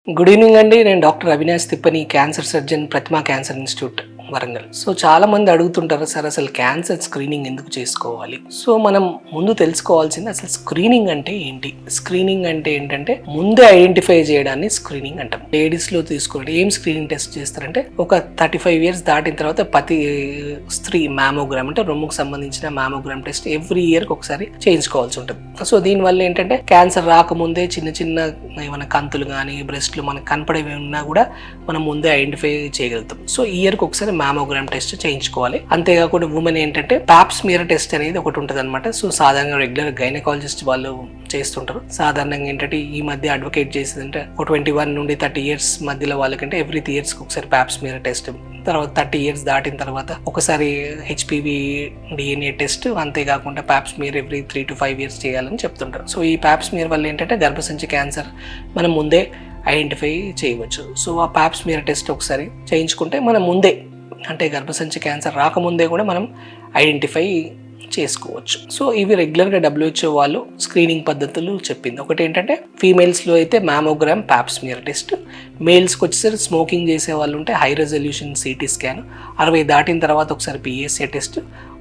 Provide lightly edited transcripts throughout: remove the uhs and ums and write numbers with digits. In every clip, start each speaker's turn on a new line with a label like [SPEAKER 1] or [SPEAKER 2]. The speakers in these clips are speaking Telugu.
[SPEAKER 1] గుడ్ ఈవినింగ్ అండి. నేను డాక్టర్ అవినాష్ తిప్పని, క్యాన్సర్ సర్జన్, ప్రతిమా క్యాన్సర్ ఇన్స్టిట్యూట్ వరంగల్. సో చాలా మంది అడుగుతుంటారు, సార్ అసలు క్యాన్సర్ స్క్రీనింగ్ ఎందుకు చేసుకోవాలి? సో మనం ముందు తెలుసుకోవాల్సింది అసలు స్క్రీనింగ్ అంటే ఏంటి. స్క్రీనింగ్ అంటే ఏంటంటే ముందే ఐడెంటిఫై చేయడాన్ని స్క్రీనింగ్ అంటాం. లేడీస్ లో తీసుకుంటే ఏం స్క్రీనింగ్ టెస్ట్ చేస్తారంటే, ఒక 35 years దాటిన తర్వాత ప్రతి స్త్రీ మ్యామోగ్రామ్ అంటే రొమ్ముకు సంబంధించిన మ్యామోగ్రామ్ టెస్ట్ ఎవ్రీ ఇయర్ ఒకసారి చేయించుకోవాల్సి ఉంటుంది. సో దీనివల్ల ఏంటంటే క్యాన్సర్ రాకముందే చిన్న చిన్న ఏమైనా కంతులు కానీ బ్రెస్ట్లు మనకు కనపడేవి ఉన్నా కూడా మనం ముందే ఐడెంటిఫై చేయగలుగుతాం. సో ఇయర్కి ఒకసారి మ్యామోగ్రామ్ టెస్ట్ చేయించుకోవాలి. అంతేకాకుండా ఉమెన్ ఏంటంటే పాప్స్మియర్ టెస్ట్ అనేది ఒకటి ఉంటుంది అనమాట. సో సాధారణంగా రెగ్యులర్ గైనకాలజిస్ట్ వాళ్ళు చేస్తుంటారు. సాధారణంగా ఏంటంటే ఈ మధ్య అడ్వకేట్ చేసేదంటే ఒక 21 నుండి 30 years మధ్యలో వాళ్ళకంటే ఎవ్రీ 3 years ఒకసారి పాప్స్మియర్ టెస్ట్, తర్వాత 30 years దాటిన తర్వాత ఒకసారి హెచ్పివి డిఎన్ఏ టెస్ట్, అంతేకాకుండా పాప్స్మియర్ ఎవ్రీ 3 to 5 years చేయాలని చెప్తుంటారు. సో ఈ పాప్స్మియర్ వల్ల ఏంటంటే గర్భసంచి క్యాన్సర్ మనం ముందే ఐడెంటిఫై చేయవచ్చు. సో ఆ పాప్స్మియర్ టెస్ట్ ఒకసారి చేయించుకుంటే మనం ముందే అంటే గర్భసంచి క్యాన్సర్ రాకముందే కూడా మనం ఐడెంటిఫై చేసుకోవచ్చు. సో ఇవి రెగ్యులర్గా WHO వాళ్ళు స్క్రీనింగ్ పద్ధతులు చెప్పింది. ఒకటి ఏంటంటే ఫీమేల్స్లో అయితే మ్యామోగ్రామ్ పాప్స్మియర్ టెస్ట్, మేల్స్కి వచ్చేసరికి స్మోకింగ్ చేసే వాళ్ళు ఉంటే హై రెజల్యూషన్ సిటీ స్కాన్, 60 దాటిన తర్వాత ఒకసారి PSA టెస్ట్,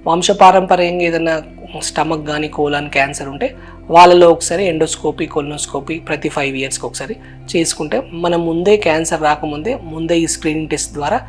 [SPEAKER 1] వంశపారంపర్యంగా ఏదైనా స్టమక్ కానీ కోలాన్ క్యాన్సర్ ఉంటే వాళ్ళలో ఒకసారి ఎండోస్కోపీ కొలనోస్కోపీ ప్రతి 5 yearsకి ఒకసారి చేసుకుంటే మనం ముందే క్యాన్సర్ రాకముందే ముందే ఈ స్క్రీనింగ్ టెస్ట్ ద్వారా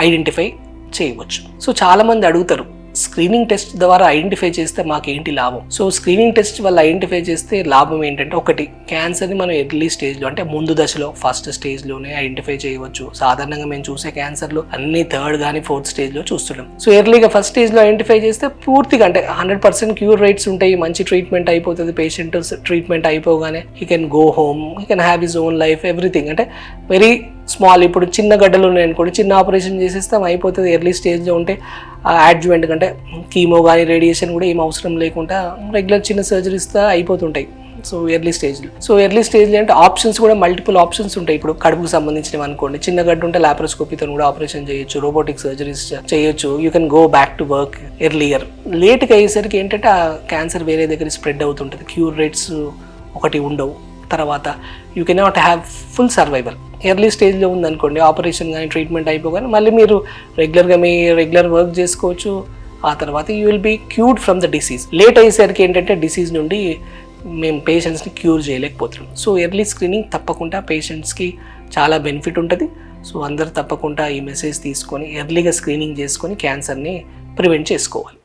[SPEAKER 1] ఐడెంటిఫై చేయవచ్చు. సో చాలామంది అడుగుతారు, స్క్రీనింగ్ టెస్ట్ ద్వారా ఐడెంటిఫై చేస్తే మాకేంటి లాభం? సో స్క్రీనింగ్ టెస్ట్ వల్ల ఐడెంటిఫై చేస్తే లాభం ఏంటంటే, ఒకటి క్యాన్సర్ని మనం ఎర్లీ స్టేజ్లో అంటే ముందు దశలో ఫస్ట్ స్టేజ్లోనే ఐడెంటిఫై చేయవచ్చు. సాధారణంగా మేము చూసే క్యాన్సర్లు అన్ని 3rd కానీ 4th స్టేజ్లో చూస్తున్నాం. సో ఎర్లీగా ఫస్ట్ స్టేజ్లో ఐడెంటిఫై చేస్తే పూర్తిగా అంటే 100% క్యూర్ రేట్స్ ఉంటాయి, మంచి ట్రీట్మెంట్ అయిపోతుంది. పేషెంట్ ట్రీట్మెంట్ అయిపోగానే he can go home, he can have his own life, everything. అంటే వెరీ స్మాల్, ఇప్పుడు చిన్న గడ్డలు ఉన్నాయనుకోండి, చిన్న ఆపరేషన్ చేసేస్తాం అయిపోతుంది. ఎర్లీ స్టేజ్లో ఉంటే యాడ్జువెంట్ అంటే కీమో కానీ రేడియేషన్ కూడా ఏం అవసరం లేకుండా రెగ్యులర్ చిన్న సర్జరీస్తో అయిపోతుంటాయి. సో ఎర్లీ స్టేజ్లో అంటే ఆప్షన్స్ కూడా మల్టిపుల్ ఆప్షన్స్ ఉంటాయి. ఇప్పుడు కడుపుకు సంబంధించినవి అనుకోండి, చిన్న గడ్డ ఉంటే లాప్రోస్కోపీతో కూడా ఆపరేషన్ చేయొచ్చు, రోబోటిక్ సర్జరీస్ చేయొచ్చు, you can go back to work earlier. లేట్గా అయ్యేసరికి ఏంటంటే ఆ క్యాన్సర్ వేరే దగ్గర స్ప్రెడ్ అవుతుంటుంది, క్యూర్ రేట్స్ ఒకటి ఉండవు, తర్వాత you cannot have full survival. Early స్టేజ్లో ఉందనుకోండి, ఆపరేషన్ కానీ ట్రీట్మెంట్ అయిపోగానే మళ్ళీ మీరు రెగ్యులర్గా మీ రెగ్యులర్ వర్క్ చేసుకోవచ్చు. ఆ తర్వాత you will be cured from the disease. Late అయ్యేసరికి ఏంటంటే డిసీజ్ నుండి మేము పేషెంట్స్ని క్యూర్ చేయలేకపోతున్నాం. సో ఎర్లీ స్క్రీనింగ్ తప్పకుండా పేషెంట్స్కి చాలా బెనిఫిట్ ఉంటుంది. సో అందరూ తప్పకుండా ఈ మెసేజ్ తీసుకొని ఎర్లీగా స్క్రీనింగ్ చేసుకొని క్యాన్సర్ని ప్రివెంట్ చేసుకోవాలి.